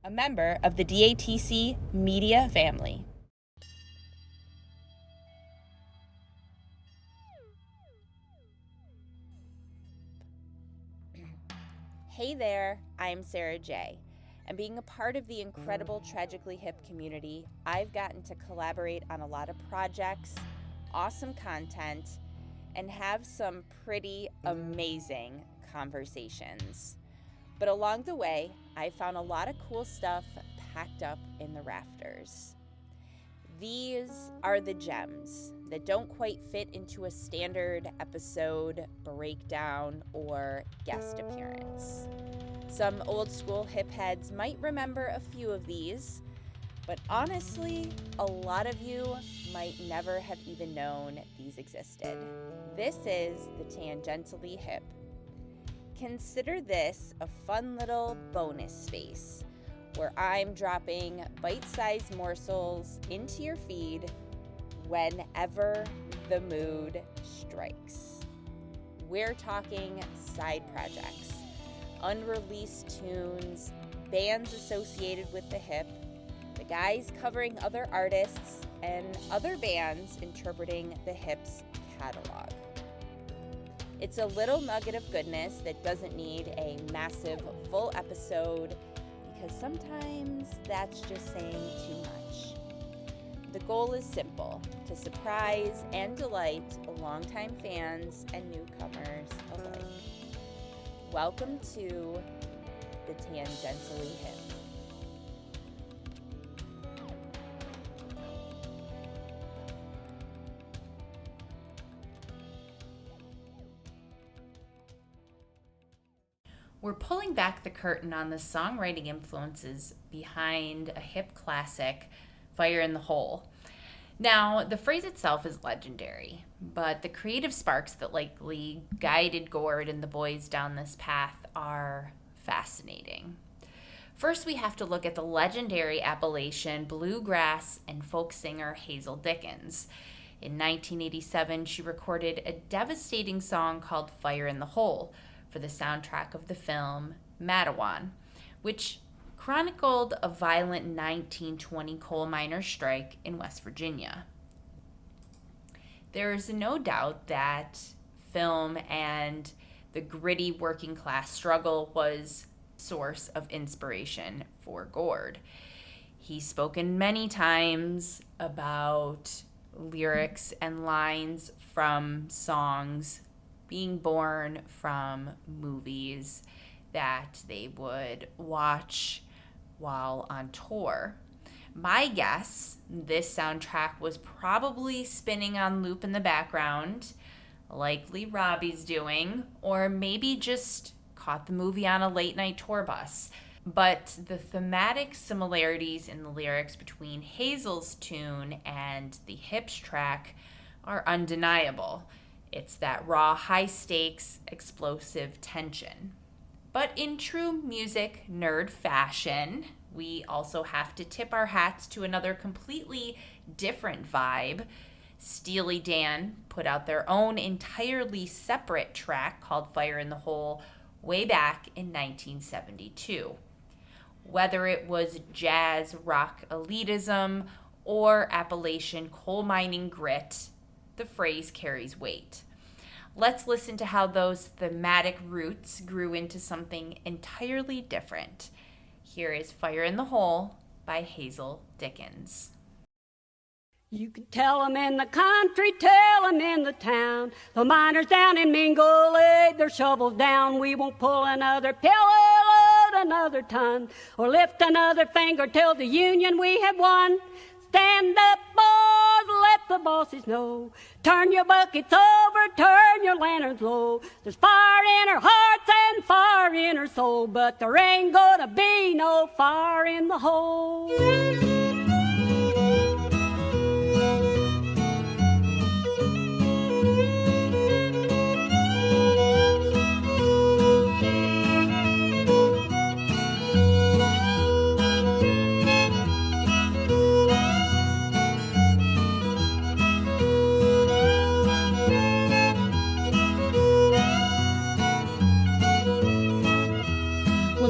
a member of the DATC media family. Hey there, I'm Sara J. And being a part of the incredible Tragically Hip community, I've gotten to collaborate on a lot of projects, awesome content, and have some pretty amazing conversations. But along the way, I found a lot of cool stuff packed up in the rafters. These are the gems that don't quite fit into a standard episode, breakdown, or guest appearance. Some old school hip heads might remember a few of these, but honestly, a lot of you might never have even known these existed. This is the Tangentially Hip. Consider this a fun little bonus space where I'm dropping bite-sized morsels into your feed whenever the mood strikes. We're talking side projects, unreleased tunes, bands associated with the hip, the guys covering other artists, and other bands interpreting the hip's catalog. It's a little nugget of goodness that doesn't need a massive full episode, because sometimes that's just saying too much. The goal is simple: to surprise and delight longtime fans and newcomers alike. Welcome to the Tangentially Hip. We're pulling back the curtain on the songwriting influences behind a hip classic, Fire in the Hole. Now, the phrase itself is legendary, but the creative sparks that likely guided Gord and the boys down this path are fascinating. First, we have to look at the legendary Appalachian bluegrass and folk singer Hazel Dickens. In 1987, she recorded a devastating song called Fire in the Hole for the soundtrack of the film Matewan, which chronicled a violent 1920 coal miners' strike in West Virginia. There is no doubt that film and the gritty working class struggle was a source of inspiration for Gord. He's spoken many times about lyrics and lines from songs being born from movies that they would watch while on tour. My guess, this soundtrack was probably spinning on loop in the background, likely Robbie's doing, or maybe just caught the movie on a late night tour bus. But the thematic similarities in the lyrics between Hazel's tune and the Hips track are undeniable. It's that raw, high-stakes, explosive tension. But in true music nerd fashion, we also have to tip our hats to another completely different vibe. Steely Dan put out their own entirely separate track called Fire in the Hole way back in 1972. Whether it was jazz rock elitism or Appalachian coal mining grit, the phrase carries weight. Let's listen to how those thematic roots grew into something entirely different. Here is Fire in the Hole by Hazel Dickens. You can tell 'em in the country, tell 'em in the town. The miners down in Mingo laid their shovels down. We won't pull another pillow, load another ton, or lift another finger till the union we have won. Stand up, boys, let the bosses know. Turn your buckets over, turn your lanterns low. There's fire in our hearts and fire in our soul, but there ain't gonna be no fire in the hole.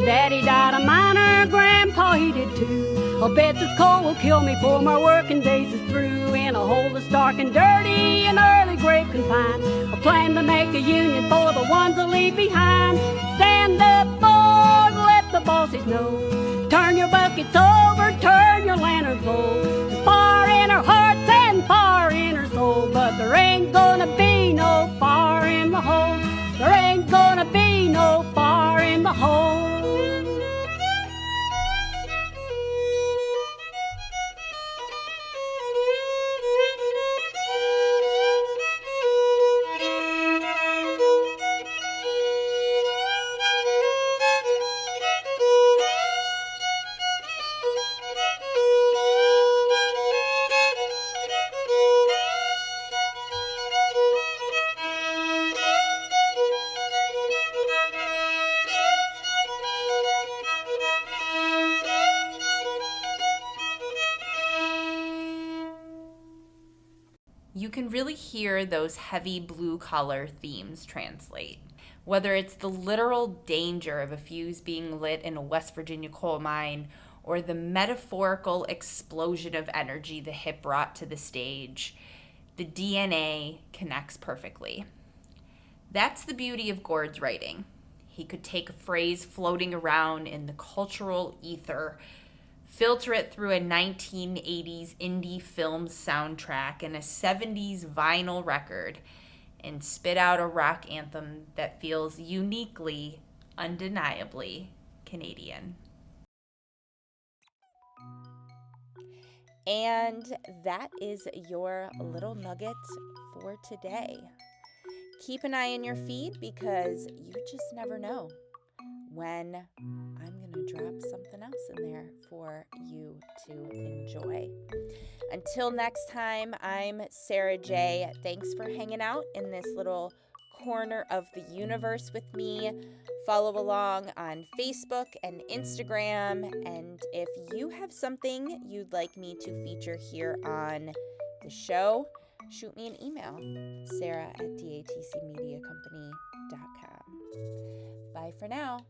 Daddy died a miner, Grandpa he A bed that's cold will kill me before my working days is through. In a hole that's dark and dirty, an early grave confined. A plan to make a union for the ones that leave behind. Stand up, boys, let the bosses know. Turn your buckets over, turn your lanterns low. There's fire in our hearts and fire in our soul, but there ain't gonna be no fire in the hole. There ain't gonna be no fire in the hole. You can really hear those heavy blue-collar themes translate. Whether it's the literal danger of a fuse being lit in a West Virginia coal mine, or the metaphorical explosion of energy the hip brought to the stage, the DNA connects perfectly. That's the beauty of Gord's writing. He could take a phrase floating around in the cultural ether, filter it through a 1980s indie film soundtrack and a 70s vinyl record, and spit out a rock anthem that feels uniquely, undeniably Canadian. And that is your little nugget for today. Keep an eye on your feed because you just never know when I'm going to drop something else in there for you to enjoy. Until next time, I'm Sara J. Thanks for hanging out in this little corner of the universe with me. Follow along on Facebook and Instagram. And if you have something you'd like me to feature here on the show, shoot me an email, sarah@datcmediacompany.com. Bye for now.